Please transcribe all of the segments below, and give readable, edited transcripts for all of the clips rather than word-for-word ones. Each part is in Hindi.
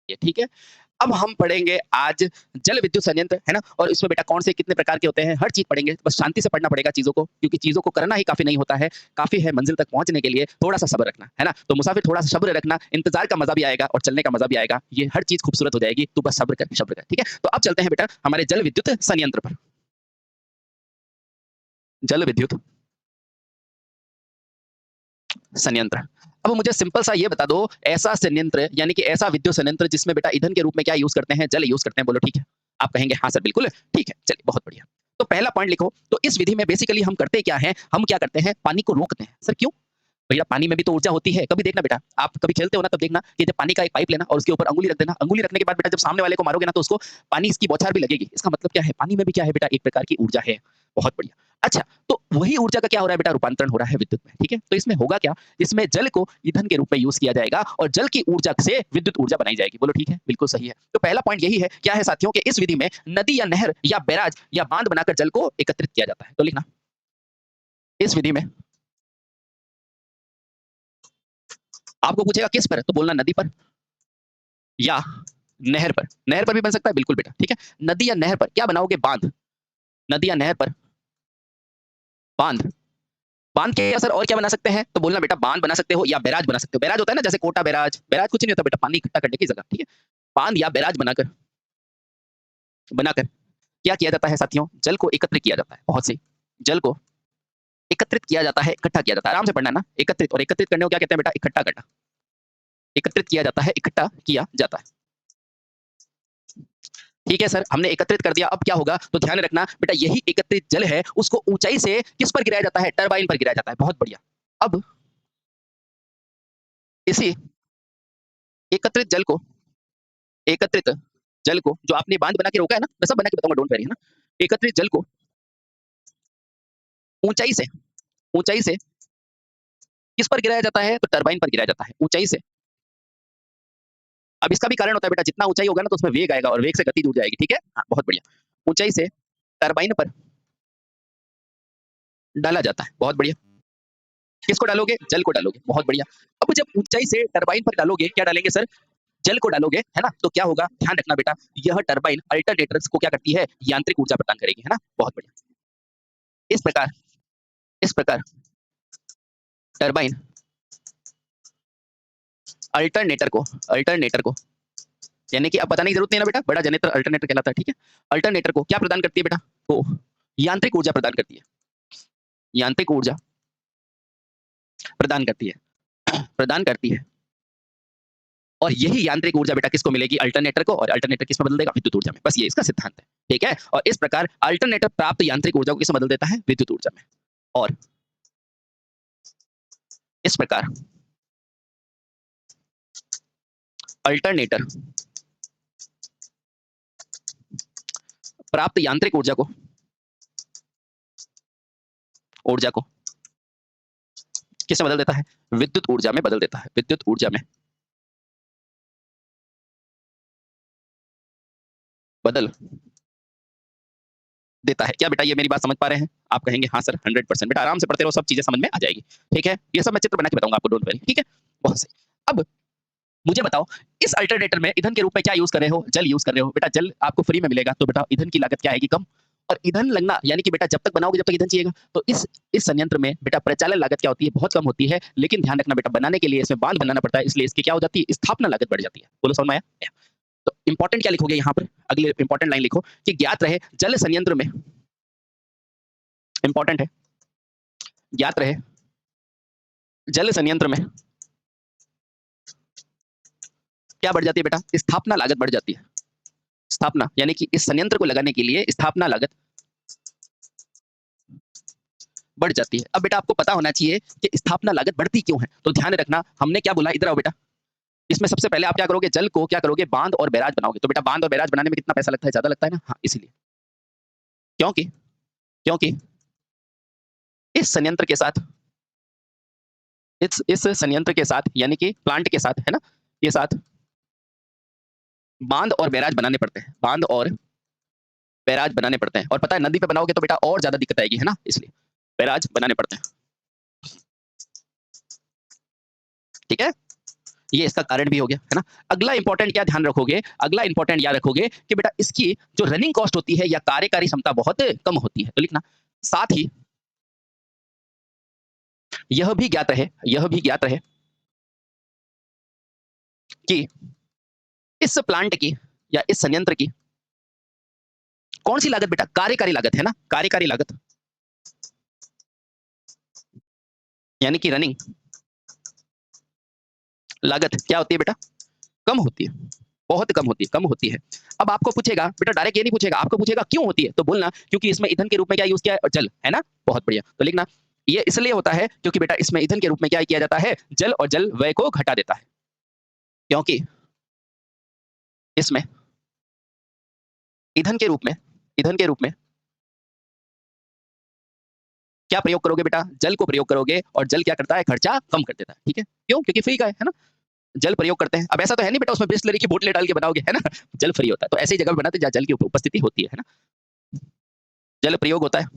ये ठीक है। अब हम पढ़ेंगे आज जल विद्युत संयंत्र, है ना? और इसमें बेटा कौन से कितने प्रकार के होते हैं, हर चीज़ पढ़ेंगे। बस शांति से पढ़ना पड़ेगा चीज़ों को, क्योंकि चीज़ों को करना ही काफ़ी नहीं होता है। काफ़ी है मंज़िल तक पहुँचने के लिए थोड़ा-सा सब्र रखना, है ना? तो मुसाफिर थोड़ा-सा सब्र रखना, इंतज़ार का मज़ा भी आएगा और चलने का मज़ा भी आएगा। ये हर चीज़ खूबसूरत हो जाएगी, तू बस सब्र कर, ठीक है? तो अब चलते हैं बेटा हमारे जल विद्युत संयंत्र पर। जल विद्युत संयंत्र। अब मुझे सिंपल सा ये बता दो, ऐसा संयंत्र यानी कि ऐसा विद्युत संयंत्र जिसमें बेटा ईंधन के रूप में क्या यूज़ करते हैं? जल यूज़ करते हैं, बोलो ठीक है? आप कहेंगे हाँ सर बिल्कुल, ठीक है, चलिए बहुत बढ़िया। तो पहला पॉइंट लिखो, तो इस विधि में बेसिकली हम करते क्या हैं? हम क्या करते हैं? पानी को रोकते हैं। सर क्यों? भैया पानी में भी तो ऊर्जा होती है। कभी देखना बेटा, आप कभी खेलते हो ना तब देखना कि जब पानी का एक पाइप लेना और उसके ऊपर अंगुली रख देना। अंगुली रखने के बाद बेटा जब सामने वाले को मारोगे ना तो उसको पानी इसकी बौछार भी लगेगी। इसका मतलब क्या है? पानी में भी क्या है बेटा? एक प्रकार की ऊर्जा है। बहुत बढ़िया। अच्छा, तो वही ऊर्जा का क्या हो रहा है बेटा? रूपांतरण हो रहा है विद्युत में, ठीक है? तो इसमें होगा क्या? इसमें जल को ईंधन के रूप में यूज़ किया जाएगा और जल की ऊर्जा से विद्युत ऊर्जा बनाई जाएगी। बोलो ठीक है? बिल्कुल सही है। तो पहला पॉइंट यही है, क्या है साथियों कि इस विधि में नदी या नहर या बैराज या बाँध बनाकर जल को एकत्रित किया जाता है। तो लिखना, इस विधि में आपको पूछेगा किस पर? तो बोलना नदी पर या नहर पर। नहर पर भी बन सकता है, बिल्कुल बेटा, ठीक है? नदी या नहर पर क्या बनाओगे? बाँध। नदी या नहर पर बाँध। बाँध के असर और क्या बना सकते हैं? तो बोलना बेटा बाँध बना सकते हो या बैराज बना सकते हो। बैराज होता है ना जैसे कोटा बैराज, बैराज कुछ नहीं होता बेटा, पानी इकट्ठा करने की जगह, ठीक है? बाँध या बैराज बनाकर बनाकर क्या किया जाता है साथियों? जल को एकत्रित किया जाता है। बहुत सही। जल को एकत्रित किया जाता है, इकट्ठा किया जाता है। आराम से पढ़ना है ना, एकत्रित, और एकत्रित करने को क्या कहते हैं बेटा? इकट्ठा करना। एकत्रित किया जाता है, इकट्ठा किया जाता है। ठीक है सर, हमने एकत्रित कर दिया, अब क्या होगा? तो ध्यान रखना बेटा, यही एकत्रित जल है, उसको ऊँचाई से किस पर गिराया जाता है? टरबाइन पर गिराया जाता है। बहुत बढ़िया। अब इसी एकत्रित जल को एकत्रित जल को जो आपने बाँध बना के रोका है ना, मैं सब बना के बताऊँगा, डोंट वरी, है ना? एकत्रित जल को ऊँचाई से ऊँचाई से किस पर गिराया जाता है? तो टरबाइन पर गिराया जाता है, ऊँचाई से। अब इसका भी कारण होता है बेटा, जितना ऊँचाई होगा ना तो उसमें वेग आएगा और वेग से गति जुड़ जाएगी, ठीक है? हाँ, बहुत बढ़िया। ऊँचाई से टरबाइन पर डाला जाता है, बहुत बढ़िया। किसको डालोगे? जल को डालोगे, बहुत बढ़िया। अब जब ऊँचाई से टरबाइन पर डालोगे, क्या डालेंगे सर? जल को डालोगे, है ना? तो क्या होगा? ध्यान रखना बेटा, यह टरबाइन अल्टरनेटर्स को क्या करती है? यांत्रिक ऊर्जा प्रदान करेगी, है ना? बहुत बढ़िया। इस प्रकार इस प्रकार टरबाइन अल्टरनेटर को यानी कि अब बताने की जरूरत नहीं है ना बेटा, बड़ा जनरेटर अल्टरनेटर कहलाता है, ठीक है? अल्टरनेटर को क्या प्रदान करती है बेटा? तो यांत्रिक ऊर्जा प्रदान करती है। यांत्रिक ऊर्जा प्रदान करती है प्रदान करती है। और यही यांत्रिक ऊर्जा बेटा किसको मिलेगी? अल्टरनेटर को, और अल्टरनेटर किसमें बदल देगा? विद्युत ऊर्जा में। बस ये इसका सिद्धांत है, ठीक है? और इस प्रकार अल्टरनेटर प्राप्त यांत्रिक ऊर्जा को किसमें बदल देता है? विद्युत ऊर्जा में। और इस प्रकार अल्टरनेटर प्राप्त यांत्रिक ऊर्जा को किसमें बदल देता है? विद्युत ऊर्जा में बदल देता है। विद्युत ऊर्जा में बदल देता है। क्या बेटा ये मेरी बात समझ पा रहे हैं? आप कहेंगे हाँ सर 100%। बेटा आराम से पढ़ते रहो, सब चीजें समझ में आ जाएगी, ठीक है? ये सब मैं चित्र बना के बताऊंगा आपको, डोंट वरी, ठीक है? बहुत सही। अब मुझे बताओ, इस अल्टरनेटर में ईंधन के रूप में क्या यूज कर रहे हो? जल यूज कर रहे हो। बेटा जल आपको फ्री में मिलेगा, तो बेटा ईंधन की लागत क्या आएगी? कम। और ईंधन लगना यानी कि बेटा जब तक बनाओगे जब तक ईंधन चाहिएगा, तो इस संयंत्र में बेटा परिचालन लागत क्या होती है? बहुत कम होती है। लेकिन ध्यान रखना बेटा, बनाने के लिए इसमें बांध बनाना पड़ता है, इसलिए इसकी क्या हो जाती है? स्थापना लागत बढ़ जाती है। बोलो समझ में आया? तो इंपॉर्टेंट क्या लिखोगे यहाँ पर? अगले इंपॉर्टेंट लाइन लिखो कि ज्ञात रहे जल संयंत्र में, इंपॉर्टेंट है, ज्ञात रहे जल संयंत्र में क्या बढ़ जाती है बेटा? स्थापना लागत बढ़ जाती है। स्थापना यानी कि इस संयंत्र को लगाने के लिए स्थापना लागत बढ़ जाती है। अब बेटा आपको पता होना चाहिए कि स्थापना लागत बढ़ती क्यों है? तो ध्यान रखना, हमने क्या बोला? इधर आओ बेटा। इसमें सबसे पहले आप क्या करोगे? जल को क्या करोगे? बांध और बैराज बनाओगे। तो बेटा बांध और बैराज बनाने में कितना पैसा लगता है? ज्यादा लगता है ना? हाँ, इसीलिए। क्योंकि क्योंकि इस संयंत्र के साथ इस संयंत्र के साथ यानी कि प्लांट के साथ, है ना, ये साथ बांध और बैराज बनाने पड़ते हैं। बांध और बैराज बनाने पड़ते हैं। और पता है नदी पे बनाओगे तो बेटा और ज्यादा दिक्कत आएगी, है ना? इसलिए बैराज बनाने पड़ते हैं, ठीक है? ये इसका कारण भी हो गया, है ना? अगला इंपॉर्टेंट क्या ध्यान रखोगे, अगला इंपॉर्टेंट याद रखोगे कि बेटा इसकी जो रनिंग कॉस्ट होती है या कार्यकारी क्षमता बहुत कम होती है, तो लिखना। साथ ही यह भी ज्ञात रहे, यह भी ज्ञात रहे कि इस प्लांट की या इस संयंत्र की कौन सी लागत बेटा, कार्यकारी लागत है ना, कार्यकारी लागत यानी कि रनिंग लागत क्या होती है बेटा, कम होती है, बहुत कम होती है, कम होती है। अब आपको पूछेगा बेटा, डायरेक्ट ये नहीं पूछेगा, आपको पूछेगा क्यों होती है, तो बोलना क्योंकि इसमें ईंधन के रूप में क्या यूज किया है, जल, है ना? बहुत बढ़िया, तो लिखना ये इसलिए होता है क्योंकि बेटा इसमें ईंधन के रूप में क्या किया जाता है, जल, और जल व्यय को घटा देता है, क्योंकि इसमें ईंधन के रूप में, ईंधन के रूप में क्या प्रयोग करोगे बेटा, जल को प्रयोग करोगे, और जल क्या करता है, खर्चा कम कर देता है, ठीक है? क्यों? क्योंकि फ्री का है ना? जल प्रयोग करते हैं। अब ऐसा तो है नहीं बेटा उसमें बिस्लरी की बोतलें डाल के बनाओगे, है ना? जल फ्री होता है, तो ऐसी जगह पे बनाते हैं जहाँ जल की उपस्थिति होती है ना? जल प्रयोग होता है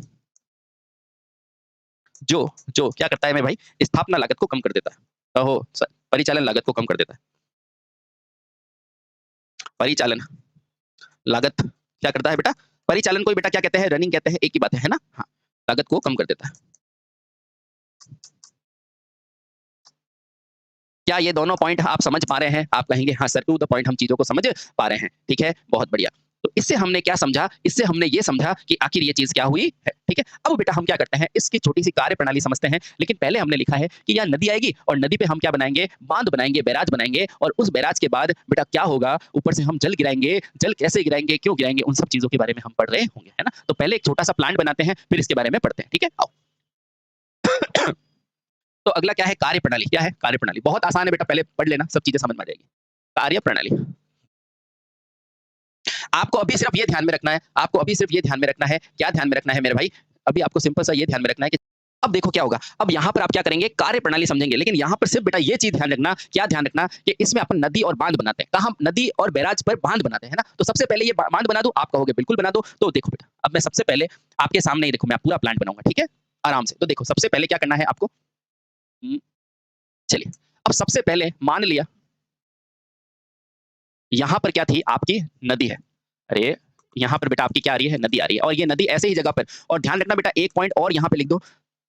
जो जो क्या करता है मेरे भाई, स्थापना लागत को कम कर देता है। परिचालन लागत को कम कर देता है। परिचालन लागत क्या करता है बेटा, परिचालन को बेटा क्या कहते हैं, रनिंग कहते हैं, एक ही बात है ना? हाँ, लागत को कम कर देता है। क्या ये दोनों पॉइंट आप समझ पा रहे हैं? आप कहेंगे हाँ सर, टू द पॉइंट हम चीजों को समझ पा रहे हैं, ठीक है, बहुत बढ़िया। तो इससे हमने क्या समझा, इससे हमने ये समझा कि आखिर ये चीज क्या हुई है, ठीक है? अब बेटा हम क्या करते हैं, इसकी छोटी सी कार्य प्रणाली समझते हैं, लेकिन पहले हमने लिखा है कि यहाँ नदी आएगी और नदी पे हम क्या बनाएंगे, बांध बनाएंगे, बैराज बनाएंगे, और उस बैराज के बाद बेटा क्या होगा, ऊपर से हम जल गिराएंगे, जल कैसे गिराएंगे, क्यों गिराएंगे, उन सब चीजों के बारे में हम पढ़ रहे होंगे, है ना? तो पहले एक छोटा सा प्लांट बनाते हैं, फिर इसके बारे में पढ़ते हैं, ठीक है? आओ। तो अगला क्या है, कार्य प्रणाली। क्या है कार्य प्रणाली? बहुत आसान है बेटा, पहले पढ़ लेना, सब चीजें समझ में आ जाएगी। कार्य प्रणाली, आपको अभी सिर्फ ये ध्यान में रखना है, आपको अभी सिर्फ ये ध्यान में रखना है, क्या ध्यान में रखना है मेरे भाई, अभी आपको सिंपल सा ये ध्यान में रखना है कि अब देखो क्या होगा, अब यहाँ पर आप क्या करेंगे, कार्य प्रणाली समझेंगे, लेकिन यहाँ पर सिर्फ बेटा ये चीज ध्यान रखना, क्या ध्यान रखना कि इसमें अपन नदी और बांध बनाते हैं, कहाँ नदी और बैराज पर बांध बनाते हैं ना? तो सबसे पहले ये बांध बना दो, आप कहोगे बिल्कुल बना दो, तो देखो बेटा अब मैं सबसे पहले आपके सामने ही देखो, मैं पूरा प्लांट बनाऊंगा, ठीक है, आराम से। तो देखो सबसे पहले क्या करना है आपको, चलिए अब सबसे पहले मान लिया यहाँ पर क्या थी, आपकी नदी है, अरे यहाँ पर बेटा आपकी क्या आ रही है, नदी आ रही है, और ये नदी ऐसे ही जगह पर, और ध्यान रखना बेटा एक पॉइंट और यहाँ पे लिख दो,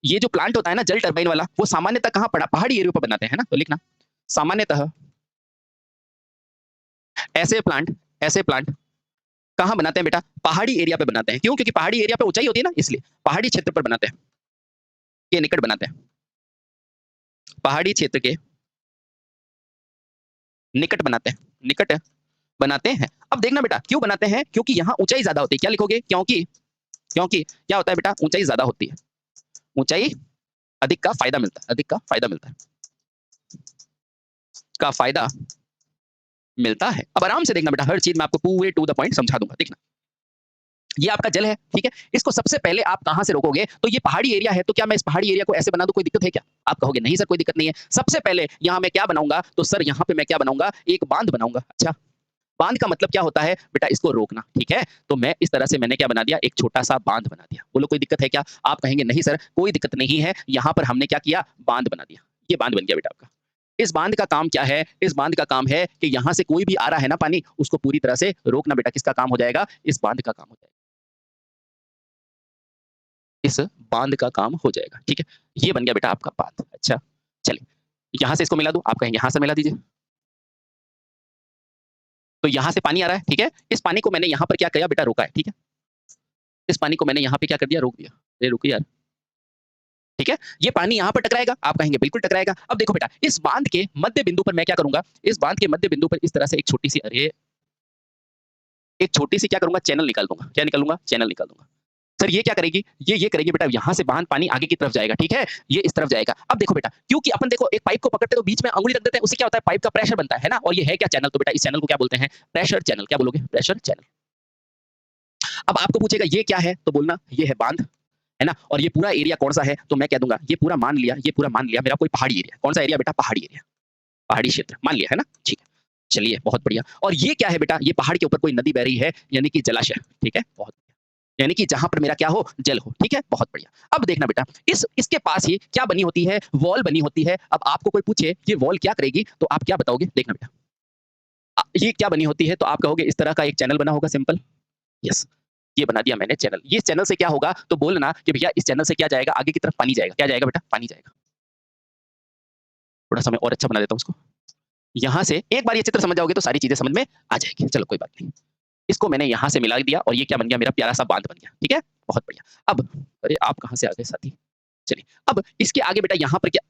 ये जो प्लांट होता है ना जल टरबाइन वाला, वो सामान्यतः कहाँ पड़ा, पहाड़ी एरिया पर बनाते हैं ना? तो लिखना सामान्यतः ऐसे प्लांट कहाँ बनाते हैं बेटा, पहाड़ी एरिया पे बनाते हैं। क्यों? क्योंकि पहाड़ी एरिया पे ऊंचाई होती है ना, इसलिए पहाड़ी क्षेत्र पर बनाते हैं, के निकट बनाते हैं, पहाड़ी क्षेत्र के निकट बनाते हैं, निकट बनाते हैं। अब देखना बेटा क्यों बनाते हैं, क्योंकि यहाँ ऊंचाई ज्यादा होती है। क्या लिखोगे, क्योंकि क्योंकि क्या होता है बेटा, ऊंचाई ज्यादा होती है, ऊंचाई अधिक का फायदा मिलता है, अधिक का फायदा मिलता है, का फायदा मिलता है। अब आराम से देखना बेटा, हर चीज मैं आपको पूरे टू द पॉइंट समझा दूंगा। देखना ये आपका जल है, ठीक है, इसको सबसे पहले आप कहां से रोकोगे, तो ये पहाड़ी एरिया है, तो क्या मैं इस पहाड़ी एरिया को ऐसे बना दूं, कोई दिक्कत है क्या? आप कहोगे नहीं सर कोई दिक्कत नहीं है। सबसे पहले यहां मैं क्या बनाऊंगा, तो सर यहां पे मैं क्या बनाऊंगा, एक बांध बनाऊंगा। अच्छा, बांध का मतलब क्या होता है बेटा, इसको रोकना, ठीक है? तो मैं इस तरह से मैंने क्या बना दिया, एक छोटा सा बांध बना दिया। बोलो कोई दिक्कत है क्या? आप कहेंगे नहीं सर कोई दिक्कत नहीं है, यहाँ पर हमने क्या किया, बांध बना दिया। ये बांध बन गया बेटा आपका। इस बांध का काम क्या है, इस बांध का काम है कि यहाँ से कोई भी आ रहा है ना पानी, उसको पूरी तरह से रोकना बेटा, किसका काम हो जाएगा, इस बांध का काम हो जाएगा, इस बांध का काम हो जाएगा, ठीक है? ये बन गया बेटा आपका बांध। अच्छा चलिए यहाँ से इसको मिला दूं, आप कहेंगे हाँ सर मिला दीजिए। तो यहाँ से पानी आ रहा है, ठीक है, इस पानी को मैंने यहाँ पर क्या किया बेटा, रोका है, ठीक है, इस पानी को मैंने यहाँ पे क्या कर दिया, रोक दिया। अरे रुकिए यार, ठीक है, ये पानी यहाँ पर टकराएगा, आप कहेंगे बिल्कुल टकराएगा। अब देखो बेटा इस बांध के मध्य बिंदु पर मैं क्या करूंगा, इस बांध के मध्य बिंदु पर इस तरह से एक छोटी सी, अरे एक छोटी सी क्या करूंगा, चैनल निकाल दूंगा। क्या निकालूंगा, चैनल निकाल दूंगा। सर ये क्या करेगी, ये करेगी बेटा, यहाँ से बांध पानी आगे की तरफ जाएगा, ठीक है, ये इस तरफ जाएगा। अब देखो बेटा क्योंकि अपन देखो एक पाइप को पकड़ते तो बीच में अंगुली रख देते हैं, उससे क्या होता है, पाइप का प्रेशर बनता है ना, और ये है क्या, चैनल। तो बेटा इस चैनल को क्या बोलते हैं, प्रेशर चैनल। क्या बोलोगे, प्रेशर चैनल। अब आपको पूछेगा ये क्या है, तो बोलना ये है बांध, है ना, और ये पूरा एरिया कौन सा है, तो मैं कह दूंगा ये पूरा मान लिया, ये पूरा मान लिया मेरा कोई पहाड़ी एरिया। कौन सा एरिया बेटा, पहाड़ी एरिया, पहाड़ी क्षेत्र मान लिया, है ना, ठीक है। चलिए बहुत बढ़िया। और ये क्या है बेटा, ये पहाड़ के ऊपर कोई नदी बह रही है, यानी कि जलाशय, ठीक है, बहुत यानी कि जहां पर मेरा क्या हो, जल हो। ठीक है, बहुत बढ़िया। अब देखना बेटा, इसके पास ही क्या बनी होती है, वॉल बनी होती है। अब आपको कोई पूछे ये वॉल क्या करेगी, तो आप क्या बताओगे? देखना बेटा, ये क्या बनी होती है, तो आप कहोगे इस तरह का एक चैनल बना होगा, सिंपल। यस, ये बना दिया मैंने चैनल। ये चैनल से क्या होगा, तो बोलना कि भैया इस चैनल से क्या जाएगा, आगे की तरफ पानी जाएगा। क्या जाएगा बेटा? पानी जाएगा। थोड़ा सा मैं और अच्छा बना देता हूँ उसको। यहाँ से एक बार ये चित्र समझ जाओगे तो सारी चीजें समझ में आ जाएगी। चलो कोई बात नहीं। इसको मैंने यहाँ से मिला दिया और ये क्या बन गया, मेरा प्यारा सा बांध बन गया। ठीक है, बहुत बढ़िया। अब अरे आप कहाँ से आ गए साथी? चलिए, अब इसके आगे बेटा यहाँ पर क्या,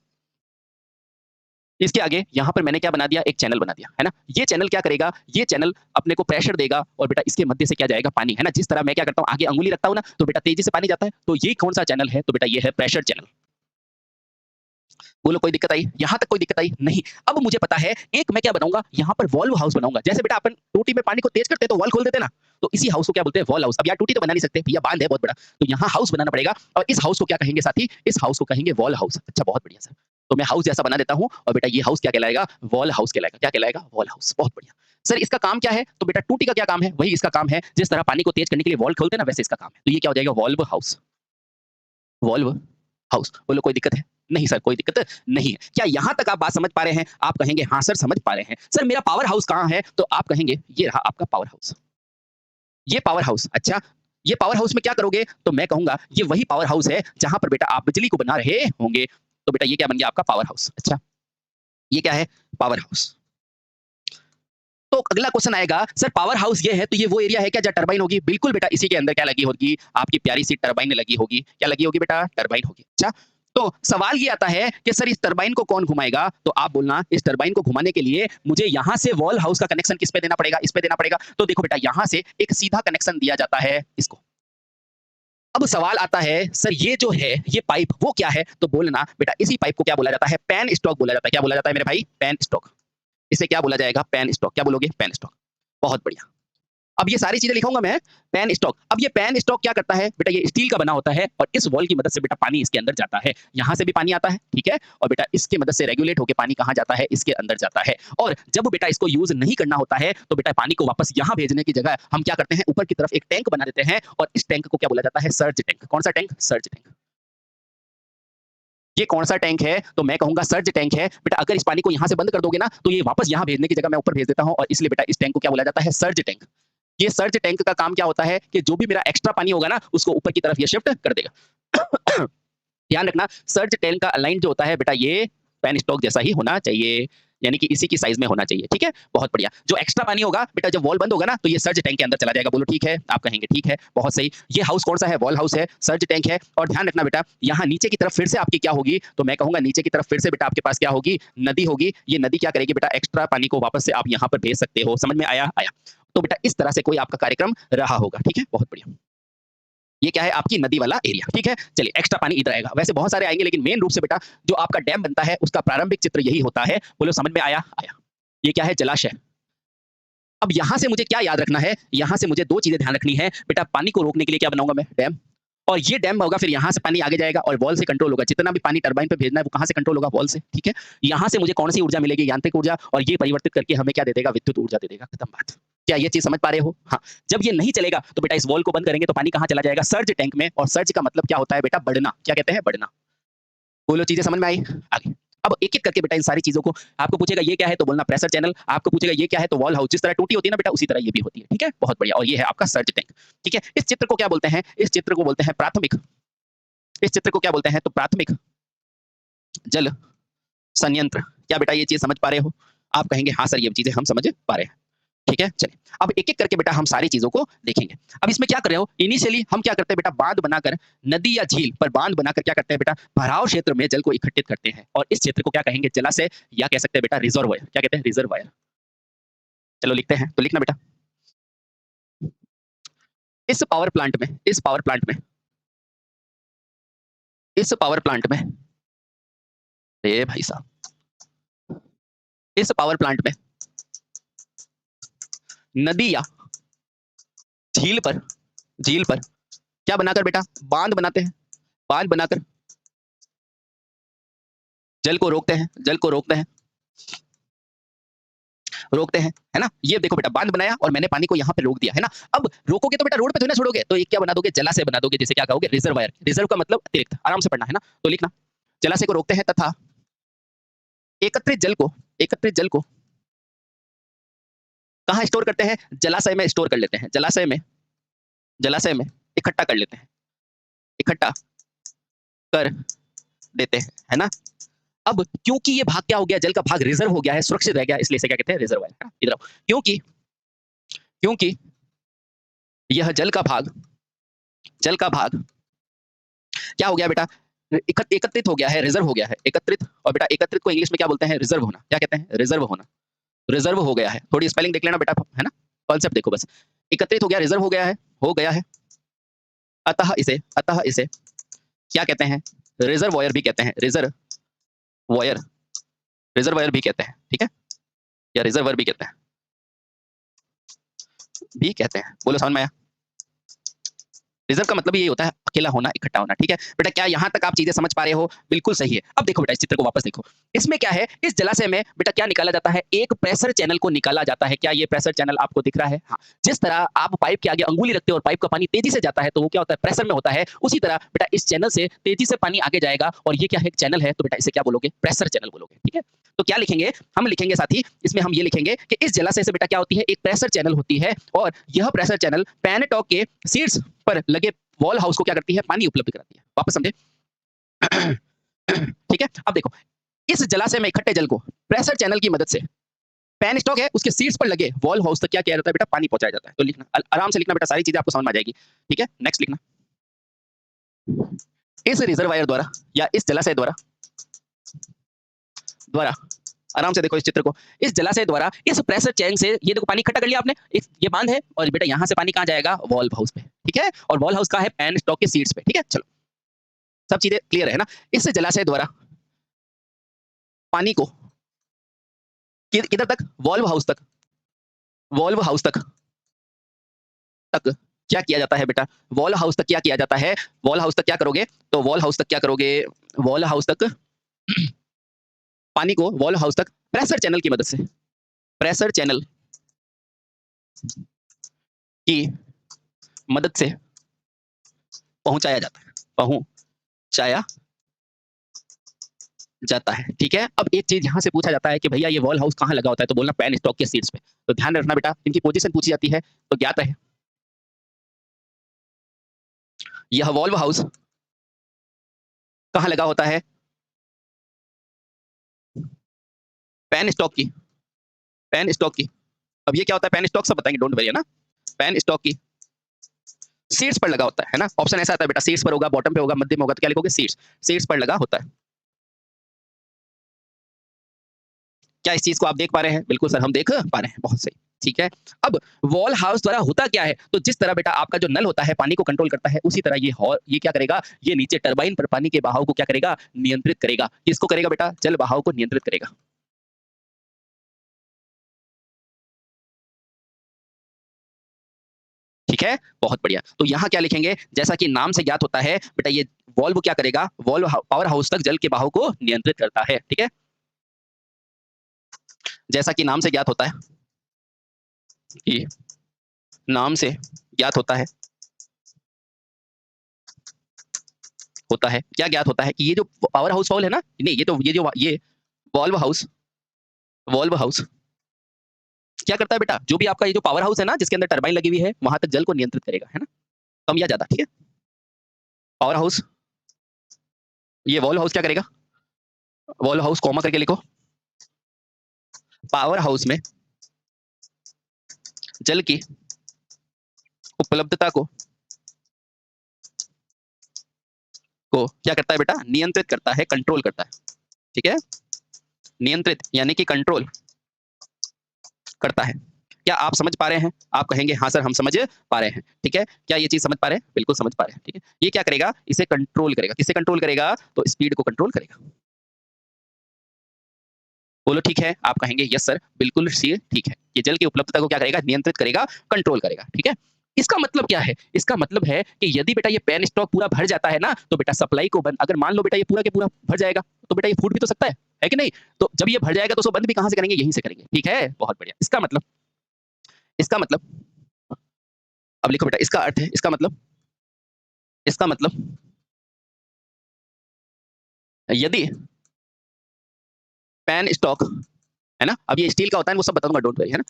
इसके आगे यहाँ पर मैंने क्या बना दिया, एक चैनल बना दिया, है ना। ये चैनल क्या करेगा, ये चैनल अपने को प्रेशर देगा और बेटा इसके मध्य से क्या जाएगा, पानी, है ना। जिस तरह मैं क्या करता हूँ, आगे अंगुली रखता हूँ ना, तो बेटा तेजी से पानी जाता है। तो ये कौन सा चैनल है, तो बेटा ये है प्रेशर चैनल। बोलो कोई दिक्कत आई? यहाँ तक कोई दिक्कत आई? नहीं। अब मुझे पता है, एक मैं क्या बनाऊंगा, यहाँ पर वॉल्व हाउस बनाऊंगा। जैसे बेटा अपन टूटी में पानी को तेज करते हैं तो वॉल्व खोल देते हैं ना, तो इसी हाउस को क्या बोलते हैं, वॉल हाउस। अब यार टूटी तो बना नहीं सकते भैया, बांध है बहुत बड़ा, तो यहाँ हाउस बनाना पड़ेगा। और इस हाउस को क्या कहेंगे साथी, इस हाउस को कहेंगे वॉल हाउस। अच्छा बहुत बढ़िया सर, तो मैं हाउस जैसा बना देता हूँ और बेटा ये हाउस क्या कहलाएगा, वॉल हाउस कहलाएगा। क्या कहलाएगा, वॉल हाउस। बहुत बढ़िया सर। इसका काम क्या है, तो बेटा टूटी का क्या काम है, वही इसका काम है। जिस तरह पानी को तेज करने के लिए वॉल्व खोलते हैं ना, वैसे इसका काम है। तो ये क्या हो जाएगा, वॉल्व हाउस। Valve house. बोलो कोई दिक्कत है? नहीं सर, कोई दिक्कत नहीं है। क्या यहाँ तक आप बात समझ पा रहे हैं? आप कहेंगे हाँ सर समझ पा रहे हैं। सर मेरा पावर हाउस कहाँ है, तो आप कहेंगे ये रहा आपका पावर हाउस। ये पावर हाउस। अच्छा, ये पावर हाउस में क्या करोगे, तो मैं कहूंगा ये वही पावर हाउस है जहां पर बेटा आप बिजली को बना रहे होंगे। तो बेटा ये क्या बन गया, आपका पावर हाउस। अच्छा, ये क्या है, पावर हाउस। तो अगला क्वेश्चन आएगा, सर पावर हाउस ये है तो ये वो एरिया है क्या जहाँ टरबाइन होगी? बिल्कुल बेटा, इसी के अंदर क्या लगी होगी, आपकी प्यारी सी टरबाइन लगी होगी। क्या लगी होगी बेटा, टरबाइन होगी। अच्छा, तो सवाल ये आता है कि सर इस टरबाइन को कौन घुमाएगा, तो आप बोलना इस टरबाइन को घुमाने के लिए मुझे यहां से वॉल हाउस का कनेक्शन किस पे देना पड़ेगा, इस पे देना पड़ेगा। तो देखो बेटा, यहां से एक सीधा कनेक्शन दिया जाता है इसको। अब सवाल आता है, सर ये जो है ये पाइप वो क्या है, तो बोलना बेटा इसी पाइप को क्या बोला जाता है, पैन स्टॉक बोला जाता है। क्या बोला जाता है मेरे भाई, पैन स्टॉक। इसे क्या बोला जाएगा, पैन स्टॉक। क्या बोलोगे, पैन स्टॉक। बहुत बढ़िया। अब ये सारी चीजें लिखाऊंगा मैं, पैन स्टॉक। अब ये पैन स्टॉक क्या करता है बेटा, ये स्टील का बना होता है और इस वॉल की मदद से बेटा पानी इसके अंदर जाता है। यहां से भी पानी आता है, ठीक है, और बेटा इसके मदद से रेगुलेट होकर पानी कहां जाता है, इसके अंदर जाता है। और जब बेटा इसको यूज नहीं करना होता है तो बेटा पानी को वापस यहां भेजने की जगह हम क्या करते हैं, ऊपर की तरफ एक टैंक बना देते हैं और इस टैंक को क्या बोला जाता है, सर्ज टैंक। कौन सा टैंक, सर्ज टैंक। ये कौन सा टैंक है, तो मैं कहूंगा सर्ज टैंक है। बेटा अगर इस पानी को यहां से बंद कर दोगे ना, तो ये वापस यहां भेजने की जगह मैं ऊपर भेज देता हूं और इसलिए बेटा इस टैंक को क्या बोला जाता है, सर्ज टैंक। ये सर्ज टैंक का काम क्या होता है कि जो भी मेरा एक्स्ट्रा पानी होगा ना, उसको ऊपर की तरफ ये शिफ्ट कर देगा। ध्यान रखना, सर्ज टैंक का अलाइन जो होता है बेटा, ये पैन स्टॉक जैसा ही होना चाहिए, यानी कि इसी की साइज में होना चाहिए। ठीक है, बहुत बढ़िया। जो एक्स्ट्रा पानी होगा बेटा, जब वॉल बंद होगा ना, तो ये सर्ज टैंक के अंदर चला जाएगा। बोलो ठीक है, आप कहेंगे ठीक है, बहुत सही। ये हाउस कौन सा है, वॉल हाउस है, सर्ज टैंक है। और ध्यान रखना बेटा, यहाँ नीचे की तरफ फिर से आपकी क्या होगी, तो मैं कहूंगा नीचे की तरफ फिर से बेटा आपके पास क्या होगी, नदी होगी। ये नदी क्या करेगी बेटा, एक्स्ट्रा पानी को वापस से आप यहाँ पर भेज सकते हो। समझ में आया? आया। तो बेटा इस तरह से कोई आपका कार्यक्रम रहा होगा। ठीक है, बहुत बढ़िया। ये क्या है, आपकी नदी वाला एरिया। ठीक है, चलिए एक्स्ट्रा पानी इधर आएगा। वैसे बहुत सारे आएंगे, लेकिन मेन रूप से बेटा जो आपका डैम बनता है उसका प्रारंभिक चित्र यही होता है। बोलो समझ में आया? आया। ये क्या है, जलाशय। अब यहां से मुझे क्या याद रखना है, यहां से मुझे दो चीजें ध्यान रखनी है बेटा। पानी को रोकने के लिए क्या बनाऊंगा मैं, डैम। और ये डैम होगा, फिर यहाँ से पानी आगे जाएगा और वॉल से कंट्रोल होगा। जितना भी पानी टरबाइन पे भेजना है वो कहाँ से कंट्रोल होगा, वॉल से। ठीक है, यहाँ से मुझे कौन सी ऊर्जा मिलेगी, यांत्रिक ऊर्जा, और ये परिवर्तित करके हमें क्या दे देगा, विद्युत ऊर्जा दे देगा। खत्म बात। क्या ये चीज समझ पा रहे हो? हाँ। जब ये नहीं चलेगा तो बेटा इस वॉल को बंद करेंगे तो पानी कहाँ चला जाएगा, सर्ज टैंक में। और सर्ज का मतलब क्या होता है बेटा, बढ़ना। क्या कहते हैं, बढ़ना। बोलो चीजें समझ में आई? आगे अब एक एक करके बेटा इन सारी चीजों को, आपको पूछेगा ये क्या है तो बोलना प्रेशर चैनल, आपको पूछेगा ये क्या है तो वॉल हाउस। जिस तरह टूटी होती है ना बेटा, उसी तरह ये भी होती है। ठीक है, बहुत बढ़िया। और ये है आपका सर्ज टैंक। ठीक है, इस चित्र को क्या बोलते हैं, इस चित्र को बोलते हैं प्राथमिक। इस चित्र को क्या बोलते हैं, तो प्राथमिक जल संयंत्र। क्या बेटा ये चीज समझ पा रहे हो? आप कहेंगे हाँ सर, ये चीजें हम समझ पा रहे हैं। ठीक है, चलिए अब एक एक करके बेटा हम सारी चीजों को देखेंगे। अब इसमें क्या कर रहे हो, इनिशियली हम क्या करते हैं बेटा, बांध बनाकर, नदी या झील पर बांध बनाकर क्या करते हैं बेटा, भराव क्षेत्र में जल को इकट्ठित करते हैं। और इस क्षेत्र को क्या कहेंगे, जलाशय, या कह सकते हैं बेटा रिजर्वायर। क्या कहते हैं, रिजर्वायर। चलो लिखते हैं, तो लिखना बेटा, इस पावर प्लांट में, इस पावर प्लांट में, इस पावर प्लांट में, ए भाई साहब, इस पावर प्लांट में नदी या झील पर, झील पर क्या बनाकर बेटा, बांध बनाते हैं। बांध बनाकर जल को रोकते हैं, जल को रोकते हैं। रोकते हैं, है ना? ये देखो बेटा बांध बनाया और मैंने पानी को यहाँ पे रोक दिया, है ना? अब रोकोगे तो बेटा रोड पे थोड़ी ना छोड़ोगे, तो एक क्या बना दोगे, जलाशय बना दोगे, जिसे क्या कहोगे, रिजर्वायर। रिजर्व का मतलब अतिरिक्त, आराम से पढ़ना, है ना? तो लिखना, जलाशय को रोकते हैं तथा एकत्रित जल को कहाँ स्टोर करते हैं? जलाशय में स्टोर कर लेते हैं। जलाशय में इकट्ठा कर लेते हैं, इकट्ठा कर देते हैं, है ना? अब क्योंकि ये भाग क्या हो गया, जल का भाग रिजर्व हो गया है, सुरक्षित रह गया, इसलिए इसे क्या कहते हैं, रिजर्वायर, है ना? इधर आओ, क्योंकि यह जल का भाग क्या हो गया बेटा, एकत्रित हो गया है, रिजर्व हो गया है, एकत्रित। और बेटा एकत्रित को इंग्लिश में क्या बोलते हैं, रिजर्व होना। क्या कहते हैं, रिजर्व होना। रिजर्व हो गया है, थोड़ी स्पेलिंग देख लेना बेटा, है ना? कॉन्सेप्ट देखो बस, एकत्रित हो गया, रिजर्व हो गया है। अतः इसे क्या कहते हैं, रिजर्वायर भी कहते हैं, रिजर्वायर भी कहते हैं, ठीक है? या रिजर्वर भी कहते हैं, बोलो समझ में आया? रिजर्व का मतलब ये होता है अकेला होना, इकट्ठा होना, ठीक है बेटा? क्या यहाँ तक आप चीजें समझ पा रहे हो? बिल्कुल सही है। अब देखो बेटा, इस चित्र को वापस देखो, इसमें क्या है, इस जलाशय में बेटा क्या निकाला जाता है, एक प्रेशर चैनल को निकाला जाता है। क्या ये प्रेशर चैनल आपको दिख रहा है? हाँ। जिस तरह आप पाइप के आगे अंगुली रखते हो और पाइप का पानी तेजी से जाता है, तो वो क्या होता है, प्रेशर में होता है। उसी तरह बेटा इस चैनल से तेजी से पानी आगे जाएगा, और ये क्या है, एक चैनल है, तो बेटा इसे क्या बोलोगे, प्रेशर चैनल बोलोगे, ठीक है? तो क्या लिखेंगे, हम लिखेंगे साथी, इसमें हम ये लिखेंगे कि इस जलाशय से बेटा क्या होती है, एक प्रेशर चैनल होती है, और यह प्रेशर चैनल पैनटॉक के शीर्ष पर लगे वॉल हाउस को क्या करती है, पानी उपलब्ध कराती है। वापस समझे? ठीक है? अब देखो, इस जलाशय में इकट्ठे जल को प्रेशर चैनल की मदद से पैन स्टॉक है, उसके शीर्ष पर लगे वॉल हाउस तक क्या किया जाता है बेटा, पानी पहुंचाया जाता है। तो लिखना, आराम से लिखना बेटा, सारी चीजें आपको समझ में आ जाएगी, ठीक है? नेक्स्ट लिखना, इस रिजर्वायर द्वारा या इस जलाशय द्वारा आराम से देखो इस चित्र को, इस जलाशय द्वारा इस प्रेशर चैन से ये देखो पानी इकट्ठा कर लिया आपने, ये बांध है, और बेटा यहाँ से पानी कहाँ जाएगा, वॉल्व हाउस पे, ठीक है? और वॉल हाउस का है पैन स्टॉक के सीट्स पे, ठीक है? चलो सब चीजें क्लियर है ना? इस जलाशय द्वारा पानी को किधर तक, वॉल्व हाउस तक क्या किया जाता है बेटा, वॉल हाउस तक क्या किया जाता है, वॉल हाउस तक क्या करोगे, तो वॉल हाउस तक क्या करोगे, वॉल हाउस तक पानी को वॉल हाउस तक प्रेशर चैनल की मदद से, प्रेशर चैनल की मदद से पहुंचाया जाता है, ठीक है? अब एक चीज यहां से पूछा जाता है कि भैया ये वॉल हाउस कहां लगा होता है, तो बोलना पैन स्टॉक के सीट्स पे। तो ध्यान रखना बेटा, इनकी पोजीशन पूछी जाती है तो ज्ञात रहे, यह वॉल्व हाउस कहां लगा होता है, पैन स्टॉक की। अब ये क्या होता है, पैन स्टॉक सब बताएंगे, डोंट वरी, है ना? पैन स्टॉक की सीट्स पर लगा होता है ना? ऑप्शन ऐसा आता है बेटा, सीट्स पर होगा, बॉटम पे होगा, मध्य में होगा, तो क्या लिखोगे, सीट्स पर लगा होता है। क्या इस चीज को आप देख पा रहे हैं? बिल्कुल सर, हम देख पा रहे हैं, बहुत सही, ठीक है? अब वॉल हाउस द्वारा होता क्या है, तो जिस तरह बेटा आपका जो नल होता है पानी को कंट्रोल करता है, उसी तरह ये क्या करेगा, ये नीचे टरबाइन पर पानी के बहाव को क्या करेगा, नियंत्रित करेगा। किसको करेगा बेटा, जल बहाव को नियंत्रित करेगा। ठीक है, बहुत बढ़िया। तो यहाँ क्या लिखेंगे, जैसा कि नाम से ज्ञात होता है बेटा, ये वॉल्व क्या करेगा, वॉल्व पावर हाउस तक जल के बहाव को नियंत्रित करता है, ठीक है? जैसा कि नाम से ज्ञात होता है, कि नाम से ज्ञात होता है क्या ज्ञात होता है कि ये जो पावर हाउस वॉल्व है ना, नहीं ये वॉल्व हाउस क्या करता है बेटा, जो भी आपका ये जो पावर हाउस है ना, जिसके अंदर टरबाइन लगी हुई है, वहां तक जल को नियंत्रित करेगा, है ना? कम या ज्यादा, ठीक है? पावर हाउस, ये वॉल्व हाउस क्या करेगा, वॉल्व हाउस कॉमा करके लिखो, पावर हाउस में जल की उपलब्धता को क्या करता है बेटा, नियंत्रित करता है, कंट्रोल करता है, ठीक है? नियंत्रित यानी कि कंट्रोल करता है। क्या आप समझ पा रहे हैं? आप कहेंगे हाँ सर हम समझ पा रहे हैं, ठीक है? क्या ये चीज समझ पा रहे हैं? बिल्कुल समझ पा रहे हैं, ठीक है? ये क्या करेगा, इसे कंट्रोल करेगा। किसे कंट्रोल करेगा, तो स्पीड को कंट्रोल करेगा। बोलो ठीक है, आप कहेंगे यस सर, बिल्कुल सी ठीक है। ये जल की उपलब्धता को क्या करेगा, नियंत्रित करेगा, कंट्रोल करेगा, ठीक है? इसका मतलब क्या है? इसका मतलब है कि यदि बेटा ये पेन स्टॉक पूरा भर जाता है ना, तो बेटा सप्लाई को बंद, अगर मान लो बेटा ये पूरा के पूरा भर जाएगा, तो बेटा ये फूट भी तो सकता है कि नहीं? तो जब ये भर जाएगा तो उसको बंद भी कहाँ से करेंगे? यहीं से करेंगे, ठीक है? बहुत बढ़िया। इसका मतलब अब लिखो बेटा, इसका अर्थ है, इसका मतलब यदि पेन स्टॉक, है ना? अब ये स्टील का होता है, वो सब बता दूँगा, डोंट वरी, है ना?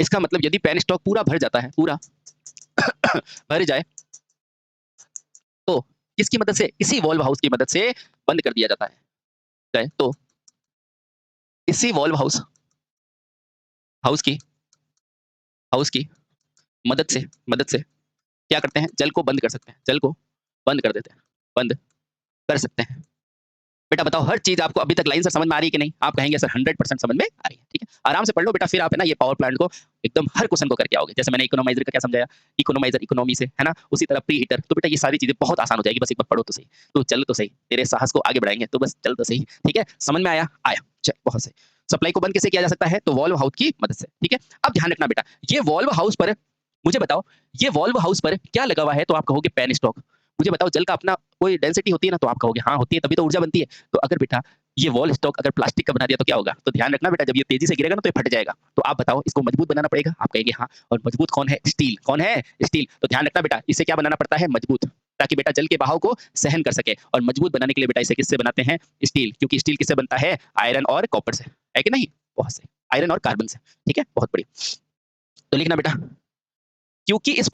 इसका मतलब यदि पेन स्टॉक पूरा भर जाता है, पूरा भर जाए, तो किसकी मदद से? इसी वॉल्व हाउस की मदद से बंद कर दिया जाता है। तो इसी वॉल्व हाउस की हाउस की मदद से क्या करते हैं? जल को बंद कर सकते हैं, जल को बंद कर देते हैं, बंद कर सकते हैं। बेटा बताओ, हर चीज़ आपको अभी तक लाइन से समझ में आ रही है कि नहीं? आप कहेंगे सर 100% समझ में आ रही है, ठीक है? आराम से पढ़ लो बेटा, फिर आप है ना ये पावर प्लांट को एकदम हर क्वेश्चन को करके आओगे। जैसे मैंने इकोनोमाइज़र का क्या समझाया, इकोनोमाइज़र इकोनॉमी से, है ना? उसी तरह प्री हीटर, तो बेटा ये सारी चीज़ें बहुत आसान हो जाएगी, बस एक बार पढ़ो तो सही। तो चल तो सही, तेरे साहस को आगे बढ़ाएँगे, तो बस चल तो सही, ठीक है? समझ में आया? आया, चल बहुत सही। सप्लाई को बंद कैसे किया जा सकता है? तो वॉल्व हाउस की मदद से, ठीक है? अब ध्यान रखना बेटा, ये वॉल्व हाउस पर मुझे बताओ, ये वॉल्व हाउस पर क्या लगा हुआ है? तो आप कहोगे पेन स्टॉक। मुझे बताओ, जल का अपना कोई डेंसिटी होती है ना? तो आप कहोगे हाँ होती है, तभी तो ऊर्जा बनती है। तो अगर बेटा ये वॉल स्टॉक अगर प्लास्टिक का बना दिया तो क्या होगा? तो ध्यान रखना बेटा, जब ये तेजी से गिरेगा ना तो ये फट जाएगा। तो आप बताओ, इसको मजबूत बनाना पड़ेगा? आप कहेंगे हाँ, और मजबूत कौन है? स्टील। कौन है? स्टील। तो ध्यान रखना बेटा, इसे क्या बनाना पड़ता है? मजबूत, ताकि बेटा जल के बहाव को सहन कर सके। और मजबूत बनाने के लिए बेटा इसे किससे बनाते हैं? स्टील, क्योंकि स्टील किससे बनता है? आयरन और कॉपर से, है कि नहीं? बहुत सही, आयरन और कार्बन से, ठीक है? बहुत बढ़िया। तो लिखना बेटा, क्योंकि इस